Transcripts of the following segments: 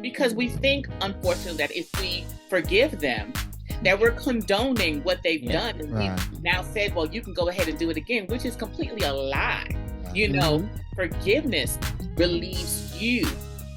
Because we think, unfortunately, that if we forgive them, that we're condoning what they've done. And we've now said, well, you can go ahead and do it again, which is completely a lie. You know, forgiveness relieves you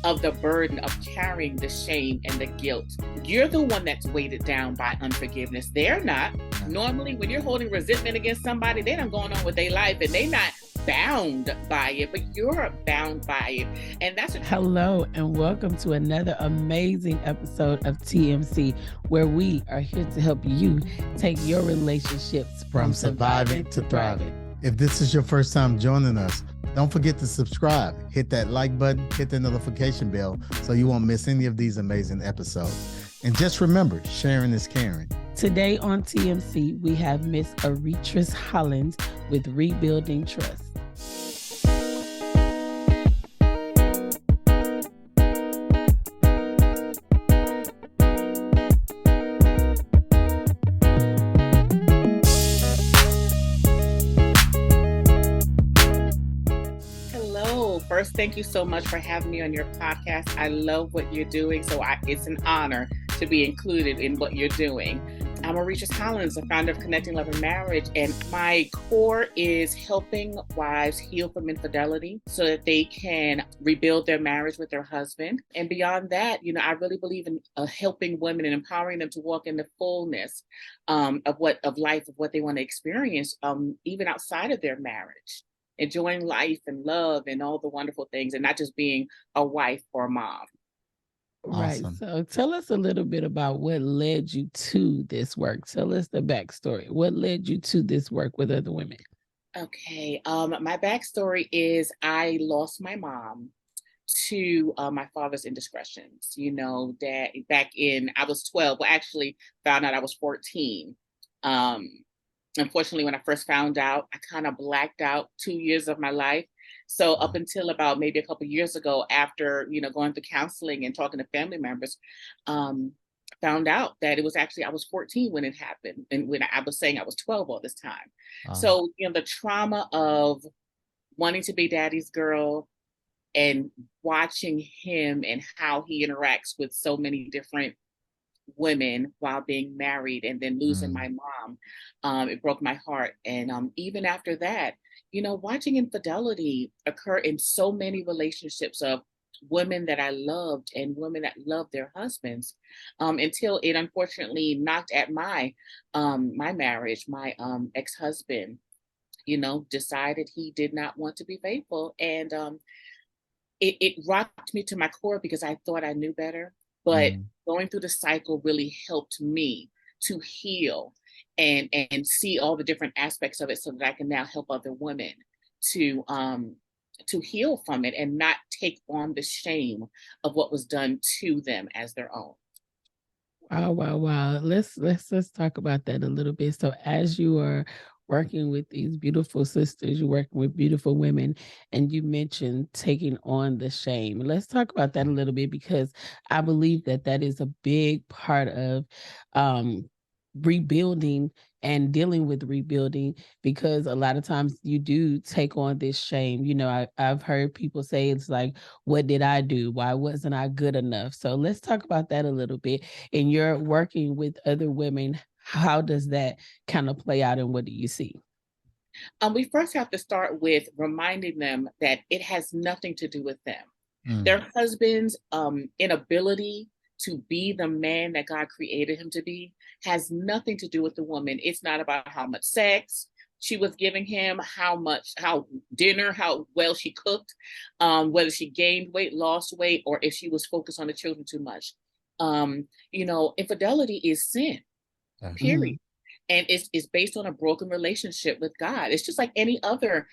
of the burden of carrying the shame and the guilt. You're the one that's weighted down by unforgiveness. They're not. Normally, when you're holding resentment against somebody, they done going on with their life and they not bound by it, but you're bound by it. And that's what Hello and welcome to another amazing episode of TMC, where we are here to help you take your relationships from surviving to thriving. If this is your first time joining us, don't forget to subscribe, hit that like button, hit the notification bell so you won't miss any of these amazing episodes. And just remember, sharing is caring. Today on TMC, we have Miss Arrettres Hollins with Rebuilding Trust. First, thank you so much for having me on your podcast. I love what you're doing, so it's an honor to be included in what you're doing. I'm Arrettres Hollins, the founder of Connecting Love and Marriage, and my core is helping wives heal from infidelity so that they can rebuild their marriage with their husband. And beyond that, I really believe in helping women and empowering them to walk in the fullness of life, of what they want to experience, even outside of their marriage. Enjoying life and love and all the wonderful things, and not just being a wife or a mom. Right. Awesome. So tell us a little bit about what led you to this work. Tell us the backstory. What led you to this work with other women? Okay. My backstory is I lost my mom to my father's indiscretions. That back in, I was 12. Well, actually found out I was 14. Unfortunately, when I first found out, I kind of blacked out 2 years of my life. So up until about maybe a couple of years ago, after, going through counseling and talking to family members, found out that it was actually, I was 14 when it happened. And when I was saying I was 12 all this time. So, the trauma of wanting to be daddy's girl and watching him and how he interacts with so many different women while being married, and then losing my mom, it broke my heart. And even after that, watching infidelity occur in so many relationships of women that I loved and women that loved their husbands, until it unfortunately knocked at my marriage. My ex-husband, decided he did not want to be faithful, and it rocked me to my core because I thought I knew better. But going through the cycle really helped me to heal and see all the different aspects of it, so that I can now help other women to heal from it and not take on the shame of what was done to them as their own. Wow. Let's talk about that a little bit. So as you are working with these beautiful sisters, you're working with beautiful women, and you mentioned taking on the shame. Let's talk about that a little bit, because I believe that is a big part of rebuilding and dealing with rebuilding, because a lot of times you do take on this shame. I've heard people say it's like, what did I do? Why wasn't I good enough? So let's talk about that a little bit. And you're working with other women. How does that kind of play out, and what do you see? We first have to start with reminding them that it has nothing to do with them. Their husband's inability to be the man that God created him to be has nothing to do with the woman. It's not about how much sex she was giving him, how dinner, how well she cooked, whether she gained weight, lost weight, or if she was focused on the children too much. Infidelity is sin. Period. And it's based on a broken relationship with God. It's just like any other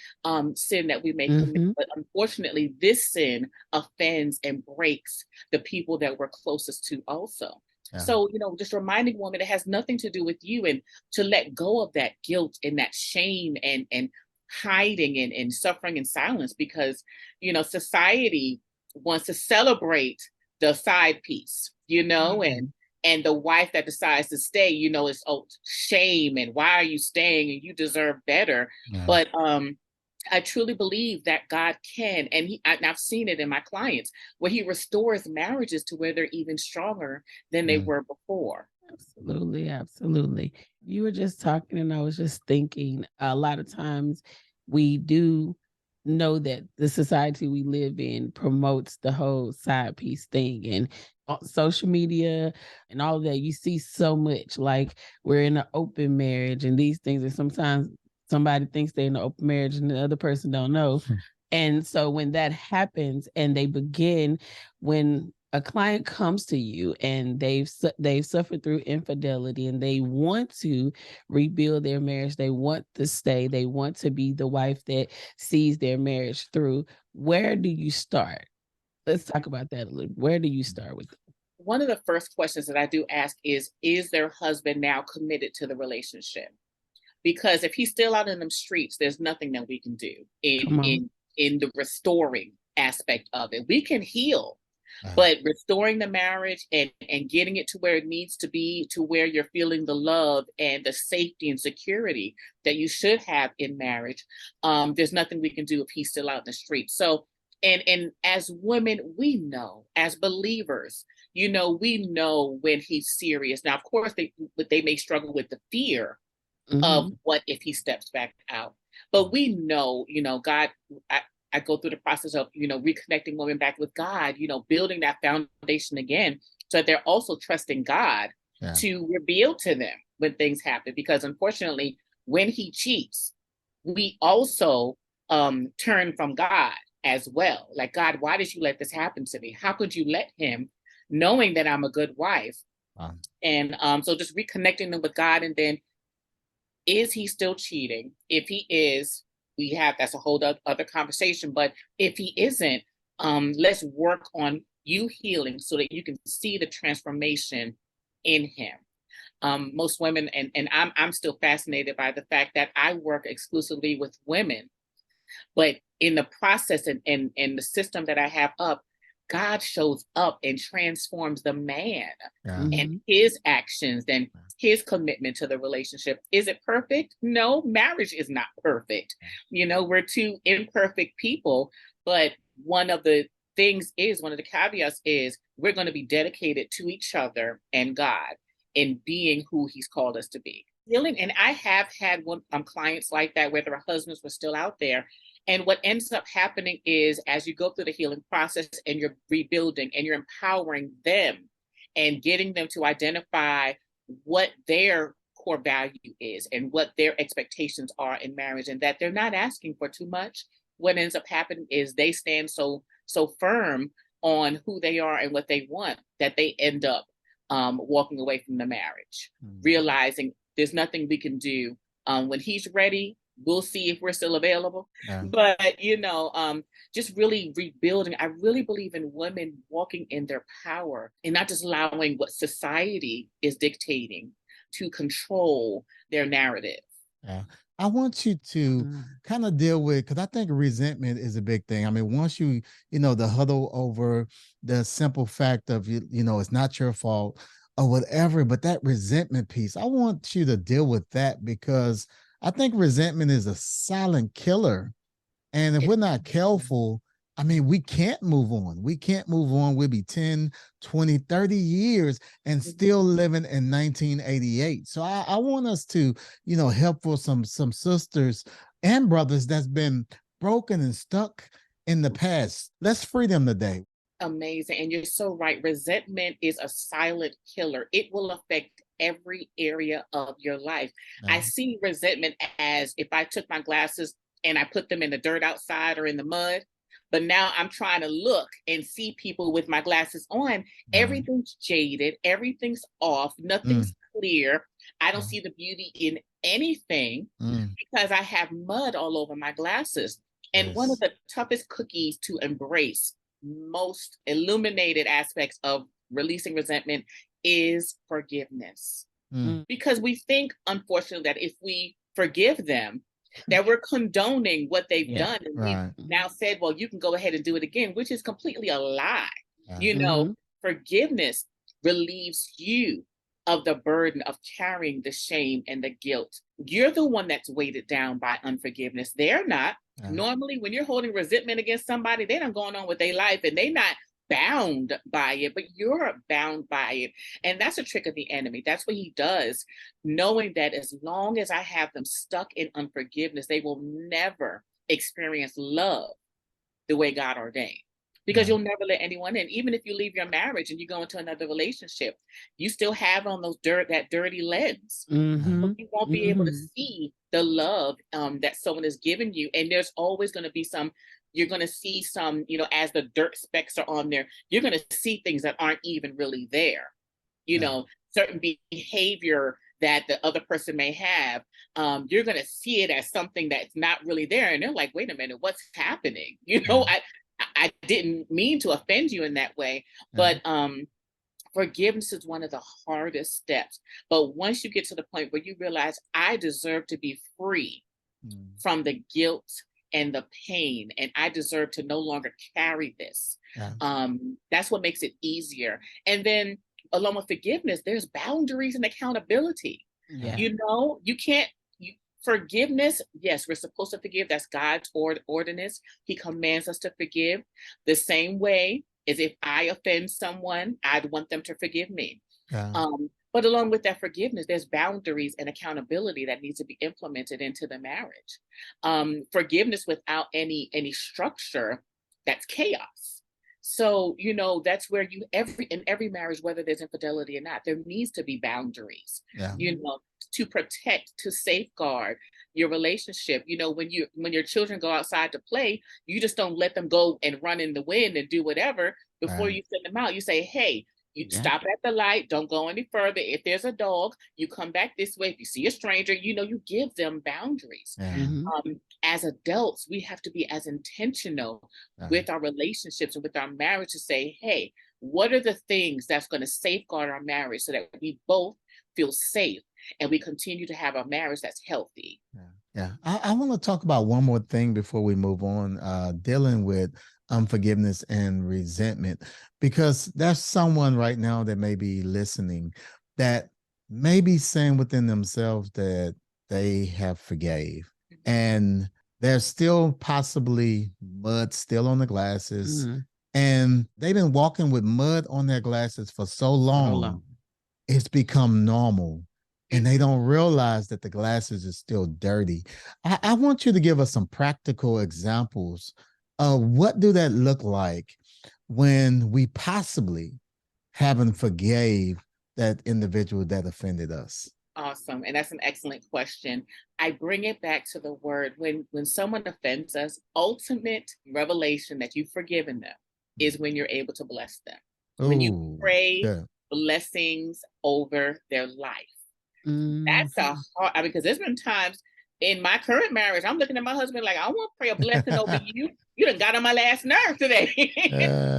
sin that we may commit. But unfortunately, this sin offends and breaks the people that we're closest to also. So, just reminding women, it has nothing to do with you, and to let go of that guilt and that shame and hiding and suffering in silence, because, society wants to celebrate the side piece, and the wife that decides to stay, is shame, and why are you staying, and you deserve better. But I truly believe that God can, and I've seen it in my clients, where he restores marriages to where they're even stronger than they were before. Absolutely, absolutely. You were just talking, and I was just thinking a lot of times we do know that the society we live in promotes the whole side piece thing, and social media and all of that. You see so much like we're in an open marriage and these things, and sometimes somebody thinks they're in an open marriage and the other person don't know. And so when that happens and they begin, when a client comes to you and they've suffered through infidelity and they want to rebuild their marriage, they want to stay, they want to be the wife that sees their marriage through, where do you start? Let's talk about that a little. Where do you start with it? One of the first questions that I do ask is their husband now committed to the relationship? Because if he's still out in them streets, there's nothing that we can do in the restoring aspect of it. We can heal, but restoring the marriage and getting it to where it needs to be, to where you're feeling the love and the safety and security that you should have in marriage, there's nothing we can do if he's still out in the street. So, and as women, we know, as believers, we know when he's serious. Now, of course, they may struggle with the fear of what if he steps back out. But we know, God, I go through the process of, reconnecting women back with God, building that foundation again, so that they're also trusting God to reveal to them when things happen. Because unfortunately, when he cheats, we also turn from God as well. Like, God, why did you let this happen to me? How could you let him, knowing that I'm a good wife? And so just reconnecting them with God, and then, is he still cheating? If he is, that's a whole other conversation. But if he isn't, let's work on you healing so that you can see the transformation in him. Most women, and I'm still fascinated by the fact that I work exclusively with women, but in the process and the system that I have up, God shows up and transforms the man and his actions and his commitment to the relationship. Is it perfect? No, marriage is not perfect. We're two imperfect people, but one of the caveats is we're going to be dedicated to each other and God in being who he's called us to be. And I have had clients like that where their husbands were still out there. And what ends up happening is, as you go through the healing process and you're rebuilding and you're empowering them and getting them to identify what their core value is and what their expectations are in marriage, and that they're not asking for too much, what ends up happening is they stand so firm on who they are and what they want that they end up walking away from the marriage, realizing there's nothing we can do. When he's ready, we'll see if we're still available. But, just really rebuilding. I really believe in women walking in their power and not just allowing what society is dictating to control their narrative. I want you to kind of deal with, because I think resentment is a big thing. I mean, once the huddle over the simple fact of, it's not your fault or whatever, but that resentment piece, I want you to deal with that, because I think resentment is a silent killer. And if we're not careful, I mean, we can't move on. We can't move on. We'll be 10, 20, 30 years and still living in 1988. So I want us to, help for some sisters and brothers that's been broken and stuck in the past. Let's free them today. Amazing. And you're so right. Resentment is a silent killer. It will affect every area of your life. I see resentment as if I took my glasses and I put them in the dirt outside or in the mud, but now I'm trying to look and see people with my glasses on. Everything's jaded. Everything's off. Nothing's clear. I don't see the beauty in anything because I have mud all over my glasses. And one of the toughest cookies to embrace, most illuminated aspects of releasing resentment, is forgiveness. Because we think, unfortunately, that if we forgive them, that we're condoning what they've done. And we've now said, well, you can go ahead and do it again, which is completely a lie. Forgiveness relieves you of the burden of carrying the shame and the guilt. You're the one that's weighted down by unforgiveness. They're not. Normally, when you're holding resentment against somebody, they done going on with their life and they not bound by it, but you're bound by it. And that's a trick of the enemy. That's what he does, knowing that as long as I have them stuck in unforgiveness, they will never experience love the way God ordained. Because you'll never let anyone in. Even if you leave your marriage and you go into another relationship, you still have on that dirty lens. Mm-hmm. You won't be able to see the love that someone is giving you. And there's always going to be you're going to see some, as the dirt specks are on there, you're going to see things that aren't even really there. Certain behavior that the other person may have, you're going to see it as something that's not really there. And they're like, wait a minute, what's happening? I didn't mean to offend you in that way, but forgiveness is one of the hardest steps. But once you get to the point where you realize I deserve to be free from the guilt and the pain, and I deserve to no longer carry this, that's what makes it easier. And then along with forgiveness, there's boundaries and accountability. You can't. Forgiveness, yes, we're supposed to forgive. That's God's ordinance. He commands us to forgive the same way as if I offend someone, I'd want them to forgive me. But along with that forgiveness, there's boundaries and accountability that needs to be implemented into the marriage. Forgiveness without any structure, that's chaos. So, that's where in every marriage, whether there's infidelity or not, there needs to be boundaries, to protect, to safeguard your relationship. When your children go outside to play, you just don't let them go and run in the wind and do whatever. Before you send them out, you say, hey, you stop at the light, don't go any further. If there's a dog, you come back this way. If you see a stranger, you give them boundaries. As adults, we have to be as intentional with our relationships and with our marriage to say, hey, what are the things that's going to safeguard our marriage so that we both feel safe and we continue to have a marriage that's healthy? I want to talk about one more thing before we move on, dealing with unforgiveness and resentment, because there's someone right now that may be listening that may be saying within themselves that they have forgave, and there's still possibly mud still on the glasses, and they've been walking with mud on their glasses for so long. It's become normal, and they don't realize that the glasses is still dirty. I want you to give us some practical examples of what do that look like when we possibly haven't forgave that individual that offended us. Awesome. And that's an excellent question. I bring it back to the word when someone offends us, ultimate revelation that you've forgiven them is when you're able to bless them. When you pray blessings over their life. That's a hard, because there's been times in my current marriage, I'm looking at my husband like, I want to pray a blessing over you. You done got on my last nerve today.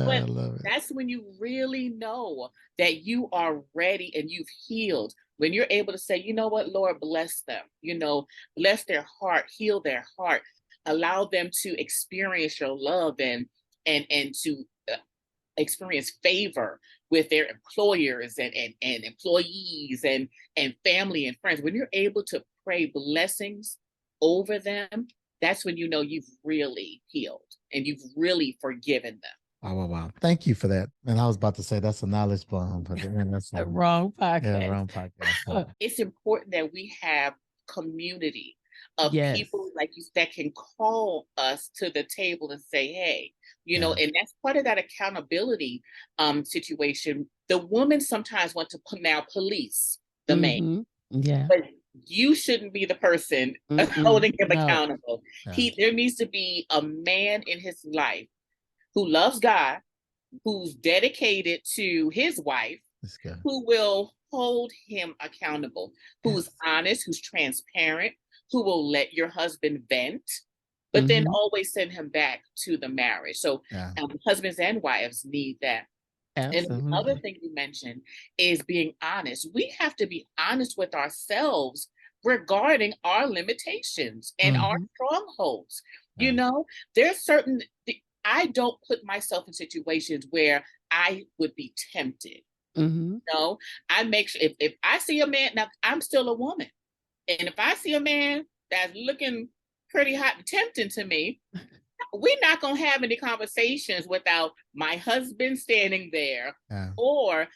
But that's when you really know that you are ready and you've healed. When you're able to say, you know what, Lord, bless them, bless their heart, heal their heart, allow them to experience your love and to experience favor with their employers and employees and family and friends. When you're able to pray blessings over them, that's when you've really healed and you've really forgiven them. Wow. Thank you for that. And I was about to say that's a knowledge bomb, but that's a wrong podcast. Yeah, wrong podcast. It's important that we have community of people like you that can call us to the table and say, hey, and that's part of that accountability situation. The woman sometimes want to now police the man. But you shouldn't be the person holding him accountable. There needs to be a man in his life who loves God, who's dedicated to his wife, who will hold him accountable, who's honest, who's transparent, who will let your husband vent, but then always send him back to the marriage. So husbands and wives need that. Absolutely. And the other thing you mentioned is being honest. We have to be honest with ourselves regarding our limitations and our strongholds. There's certain, I don't put myself in situations where I would be tempted. I make sure if I see a man, now I'm still a woman. And if I see a man that's looking pretty hot and tempting to me. We're not going to have any conversations without my husband standing there, or,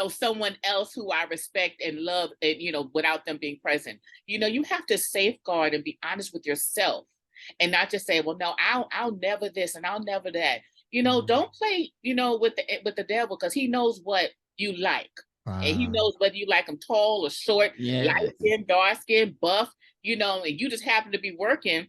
someone else who I respect and love, and, without them being present. You have to safeguard and be honest with yourself, and not just say, well, no, I'll never this and I'll never that. Don't play, with the devil, because he knows what you like. And he knows whether you like them tall or short, light skin, dark skin, buff, and you just happen to be working.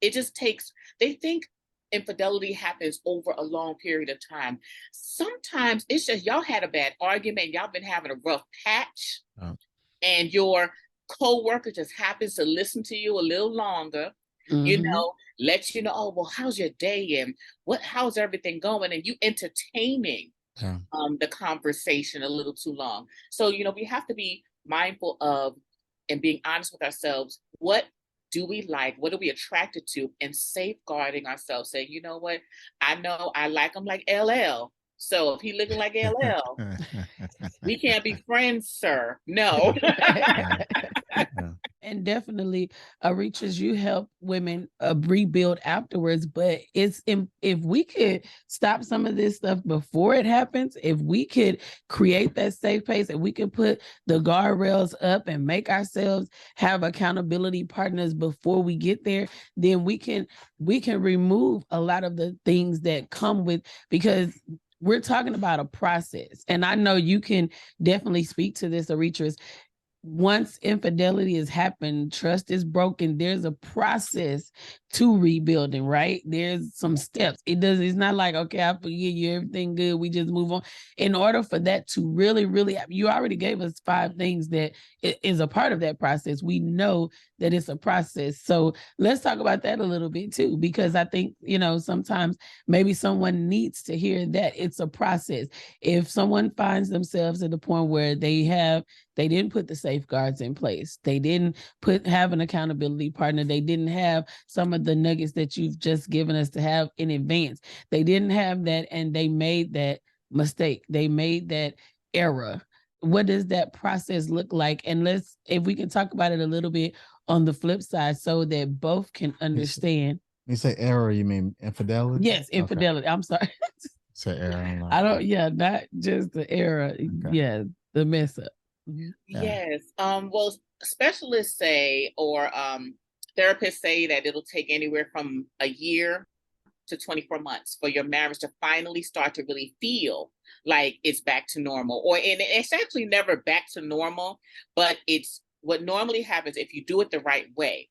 It just takes, they think infidelity happens over a long period of time. Sometimes it's just y'all had a bad argument, y'all been having a rough patch, and your co-worker just happens to listen to you a little longer, let you know, oh, well, how's your day, and how's everything going, and you entertaining the conversation a little too long. So, we have to be mindful of and being honest with ourselves. What do we like? What are we attracted to? And safeguarding ourselves, saying, you know what? I know I like him like LL. So if he looking like LL, we can't be friends, sir. No. And definitely, Arrettres, you help women rebuild afterwards. But if we could stop some of this stuff before it happens, if we could create that safe place, if we could put the guardrails up and make ourselves have accountability partners before we get there, then we can remove a lot of the things that come with, because we're talking about a process. And I know you can definitely speak to this, Arrettres. Once infidelity has happened, trust is broken, there's a process to rebuilding, right? There's some steps. It's not like, okay, I forgive you, everything good, we just move on. In order for that to really, really, you already gave us 5 things that is a part of that process. We know that it's a process. So let's talk about that a little bit too, because I think, sometimes maybe someone needs to hear that it's a process. If someone finds themselves at the point where they didn't put the safeguards in place, they didn't have an accountability partner, they didn't have some of the nuggets that you've just given us to have in advance, they didn't have that, and they made that mistake, they made that error. What does that process look like? And if we can talk about it a little bit on the flip side, so that both can understand. You say error, you mean infidelity? Yes, infidelity. Okay. I'm sorry. Say error. I don't. Yeah, not just the error. Okay. Yeah, the mess up. Yes. Well, specialists say, or therapists say, that it'll take anywhere from a year to 24 months for your marriage to finally start to really feel like it's back to normal. And it's actually never back to normal, but it's what normally happens. If you do it the right way,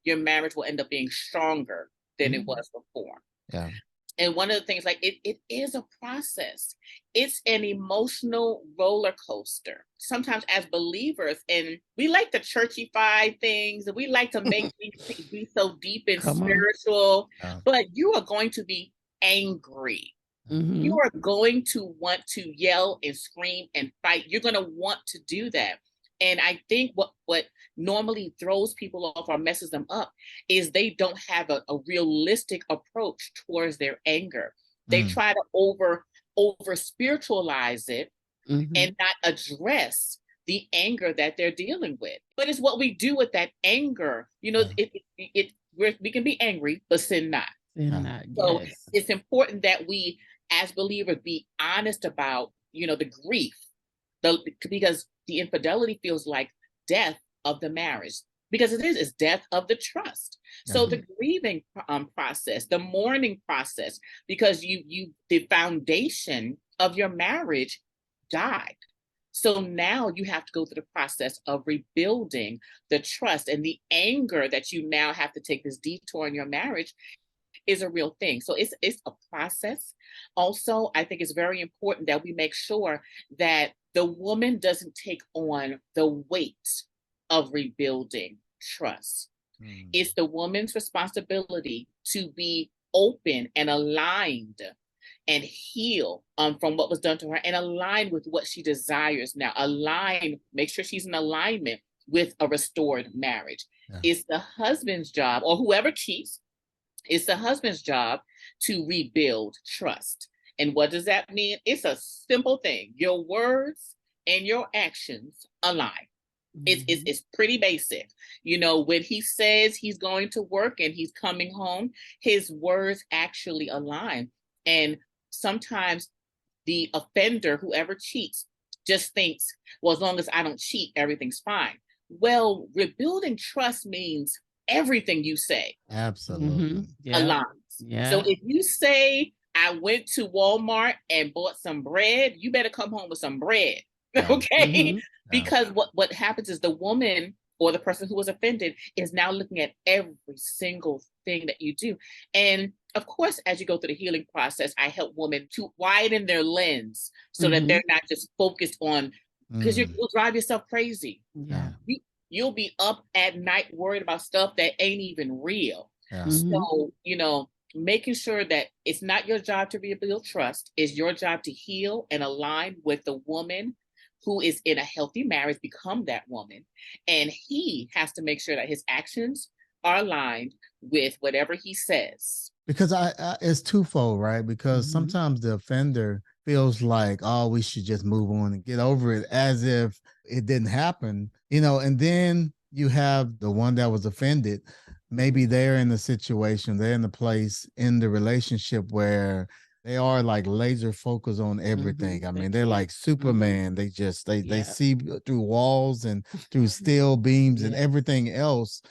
your marriage will end up being stronger than it was before. Yeah. And one of the things, like, it is a process. It's an emotional roller coaster. Sometimes as believers, and we like to churchify things, and we like to make things be so deep and spiritual, but you are going to be angry. You are going to want to yell and scream and fight. You're going to want to do that. And I think what normally throws people off or messes them up is they don't have a realistic approach towards their anger. They try to over spiritualize it and not address the anger that they're dealing with. But it's what we do with that anger. We can be angry, but sin not. So it's important that we, as believers, be honest about, the grief, because the infidelity feels like death of the marriage, because it's death of the trust. So the grieving process, the mourning process, because the foundation of your marriage died. So now you have to go through the process of rebuilding the trust, and the anger that you now have to take this detour in your marriage is a real thing. So it's a process. Also, I think it's very important that we make sure that the woman doesn't take on the weight of rebuilding trust. It's the woman's responsibility to be open and aligned and heal from what was done to her, and align with what she desires now. Make sure she's in alignment with a restored marriage. It's the husband's job, or whoever cheats, it's the husband's job to rebuild trust. And what does that mean? It's a simple thing. Your words and your actions align. It's pretty basic. You know, when he says he's going to work and he's coming home, his words actually align. And sometimes the offender, whoever cheats, just thinks, well, as long as I don't cheat, everything's fine. Well, rebuilding trust means everything you say Absolutely. aligns. Yeah. So if you say, I went to Walmart and bought some bread, you better come home with some bread. Okay? Because what happens is the woman or the person who was offended is now looking at every single thing that you do. And of course, as you go through the healing process, I help women to widen their lens so that they're not just focused on, because you'll drive yourself crazy. Yeah. You'll be up at night worried about stuff that ain't even real. So, you know, making sure that it's not your job to rebuild trust, it's your job to heal and align with the woman who is in a healthy marriage, become that woman. And he has to make sure that his actions are aligned with whatever he says. Because it's twofold, right? Because sometimes the offender feels like, oh, we should just move on and get over it, as if it didn't happen, you know. And then you have the one that was offended. Maybe they're in the situation, they're in the place in the relationship where they are like laser focused on everything. I mean, they're like Superman. They just they see through walls and through steel beams and everything else.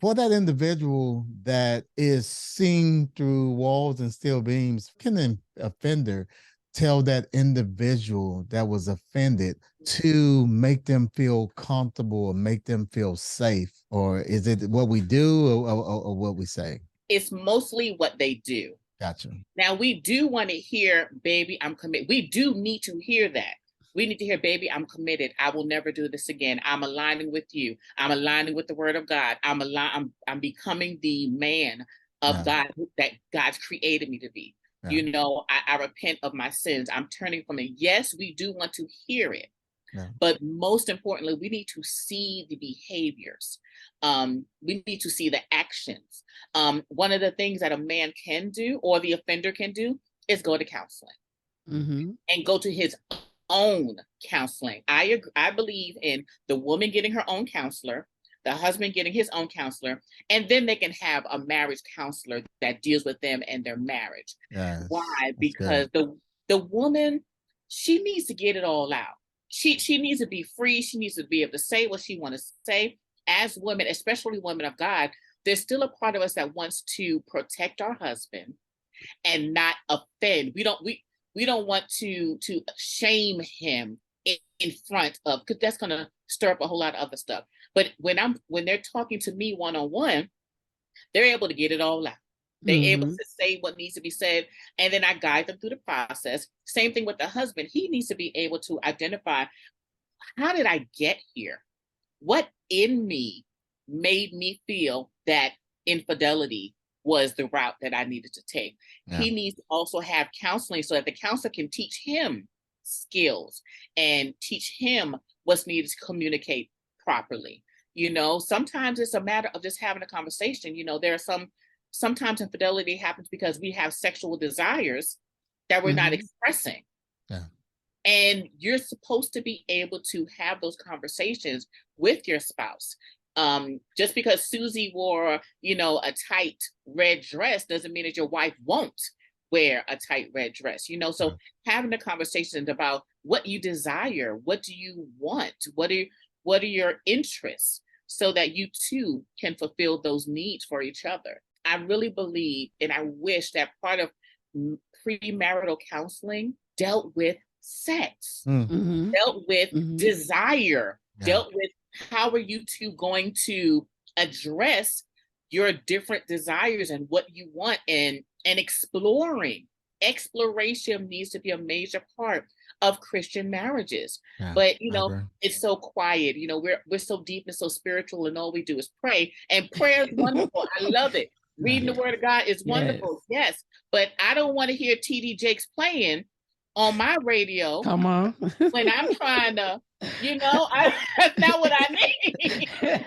For that individual that is seeing through walls and steel beams, can an offender tell that individual that was offended to make them feel comfortable or make them feel safe? Or is it what we do or what we say? It's mostly what they do. Gotcha. Now, we do want to hear, baby, I'm committed. We do need to hear that. We need to hear, baby, I'm committed. I will never do this again. I'm aligning with you. I'm aligning with the word of God. I'm becoming the man of God that God's created me to be. You know, I repent of my sins. I'm turning from it. Yes, we do want to hear it. But most importantly, we need to see the behaviors. We need to see the actions. One of the things that a man can do or the offender can do is go to counseling and go to his own counseling. I believe in the woman getting her own counselor, the husband getting his own counselor, and then they can have a marriage counselor that deals with them and their marriage. Why? Because the woman, she needs to get it all out. She needs to be free. She needs to be able to say what she wants to say. As women, especially women of God, there's still a part of us that wants to protect our husband and not offend. We don't want to shame him in front of, because that's going to stir up a whole lot of other stuff. But when they're talking to me one-on-one, they're able to get it all out. They're able to say what needs to be said, and then I guide them through the process. Same thing with the husband. He needs to be able to identify, how did I get here? What in me made me feel that infidelity was the route that I needed to take? He needs to also have counseling so that the counselor can teach him skills and teach him what's needed to communicate properly. You know, sometimes it's a matter of just having a conversation. You know, there are sometimes infidelity happens because we have sexual desires that we're not expressing. And you're supposed to be able to have those conversations with your spouse. Just because Susie wore, you know, a tight red dress doesn't mean that your wife won't wear a tight red dress, you know. So having the conversations about what you desire, what do you want, what are your interests, so that you too can fulfill those needs for each other. I really believe, and I wish that part of premarital counseling dealt with sex, dealt with desire, dealt with how are you two going to address your different desires and what you want, and exploration needs to be a major part of Christian marriages. But you know, it's so quiet. You know, we're so deep and so spiritual, and all we do is pray. And prayer is wonderful. I love it. Reading the word of God is wonderful. Yes. But I don't want to hear TD Jakes playing on my radio. Come on. When I'm trying to, you know, that's not what I need.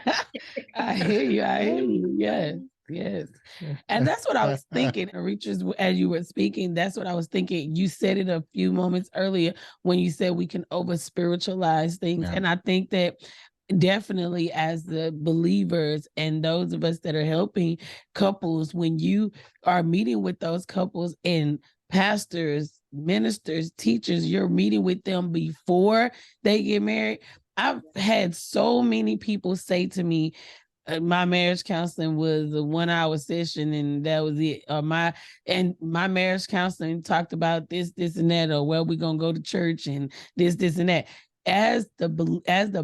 I hear you. Yes. And that's what I was thinking, Arrettres, as you were speaking. That's what I was thinking. You said it a few moments earlier when you said we can over spiritualize things. And I think that definitely, as the believers and those of us that are helping couples, when you are meeting with those couples and pastors, ministers, teachers, you're meeting with them before they get married. I've had so many people say to me, my marriage counseling was a 1-hour session and that was it. Or my marriage counseling talked about this and that, or well, we're gonna go to church and this and that. As the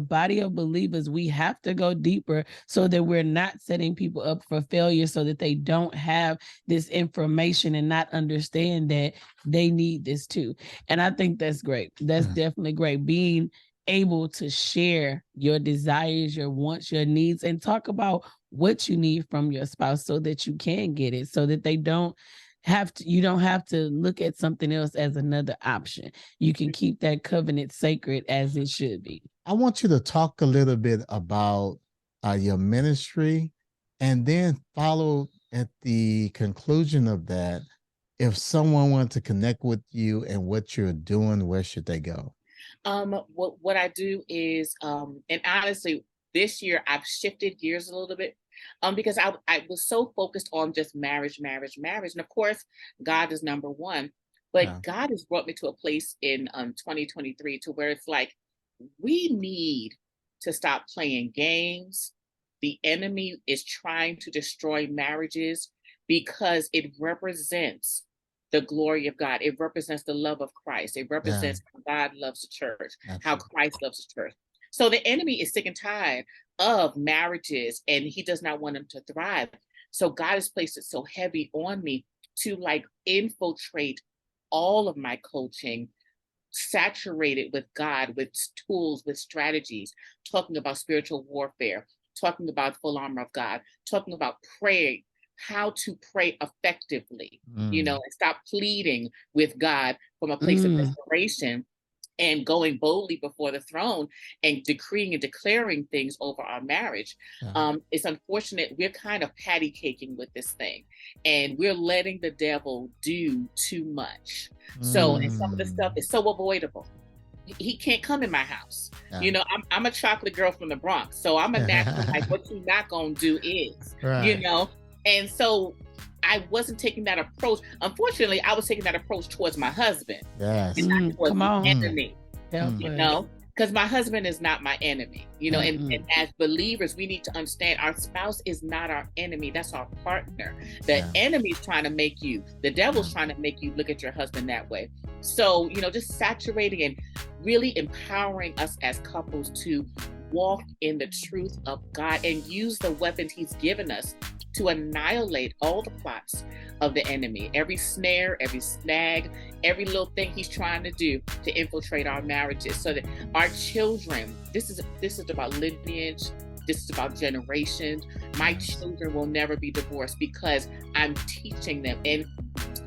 body of believers, we have to go deeper so that we're not setting people up for failure, so that they don't have this information and not understand that they need this too. And I think that's great. That's definitely great. Being able to share your desires, your wants, your needs, and talk about what you need from your spouse so that you can get it, so that you don't have to look at something else as another option. You can keep that covenant sacred as it should be. I want you to talk a little bit about your ministry, and then follow at the conclusion of that. If someone wanted to connect with you and what you're doing, where should they go? What I do is, and honestly, this year I've shifted gears a little bit, because I was so focused on just marriage. And of course, God is number one, but God has brought me to a place in 2023 to where it's like, we need to stop playing games. The enemy is trying to destroy marriages because it represents the glory of God. It represents the love of Christ. It represents how God loves the church, how Christ loves the church. So the enemy is sick and tired of marriages, and he does not want them to thrive. So God has placed it so heavy on me to like infiltrate all of my coaching, saturate it with God, with tools, with strategies, talking about spiritual warfare, talking about full armor of God, talking about prayer, how to pray effectively, and stop pleading with God from a place of desperation and going boldly before the throne and decreeing and declaring things over our marriage. It's unfortunate we're kind of patty caking with this thing, and we're letting the devil do too much. So, and some of the stuff is so avoidable. He can't come in my house. I'm a chocolate girl from the Bronx, so I'm a natural, like, what you're not gonna do is, and so I wasn't taking that approach. Unfortunately, I was taking that approach towards my husband. Yes. And not towards my enemy. Yeah. Because my husband is not my enemy. And as believers, we need to understand our spouse is not our enemy. That's our partner. The enemy's trying to make you, the devil's trying to make you look at your husband that way. So, just saturating and really empowering us as couples to walk in the truth of God and use the weapons he's given us to annihilate all the plots of the enemy, every snare, every snag, every little thing he's trying to do to infiltrate our marriages, so that our children, this is about lineage, this is about generations. My children will never be divorced because I'm teaching them, and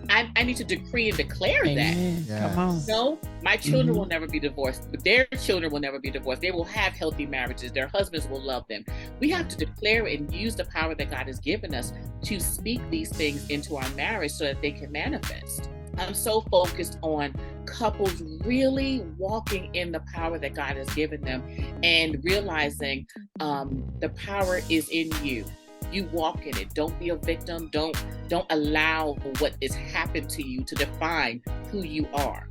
I need to decree and declare that. Come on. No, my children will never be divorced, but their children will never be divorced. They will have healthy marriages. Their husbands will love them. We have to declare and use the power that God has given us to speak these things into our marriage so that they can manifest. I'm so focused on couples really walking in the power that God has given them and realizing the power is in you. You walk in it. Don't be a victim. Don't allow what has happened to you to define who you are.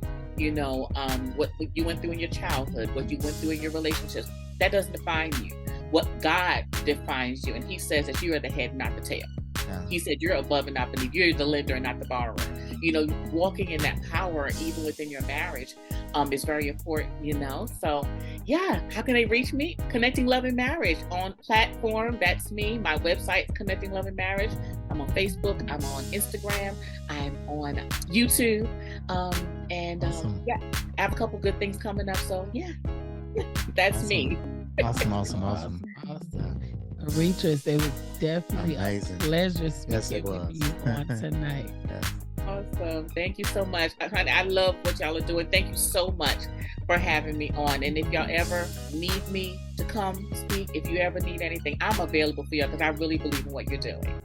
What you went through in your childhood, what you went through in your relationships, that doesn't define you. What God defines you. And he says that you are the head, not the tail. He said you're above and not beneath. You're the lender and not the borrower. Walking in that power, even within your marriage, is very important, So, how can they reach me? Connecting Love and Marriage on platform. That's me. My website, Connecting Love and Marriage. I'm on Facebook. I'm on Instagram. I'm on YouTube. Awesome. I have a couple good things coming up. So, that's awesome. Me. Awesome. Arrettres, it was definitely amazing. A pleasure speaking with you on tonight. Awesome. Thank you so much. I love what y'all are doing. Thank you so much for having me on. And if y'all ever need me to come speak, if you ever need anything, I'm available for you because I really believe in what you're doing.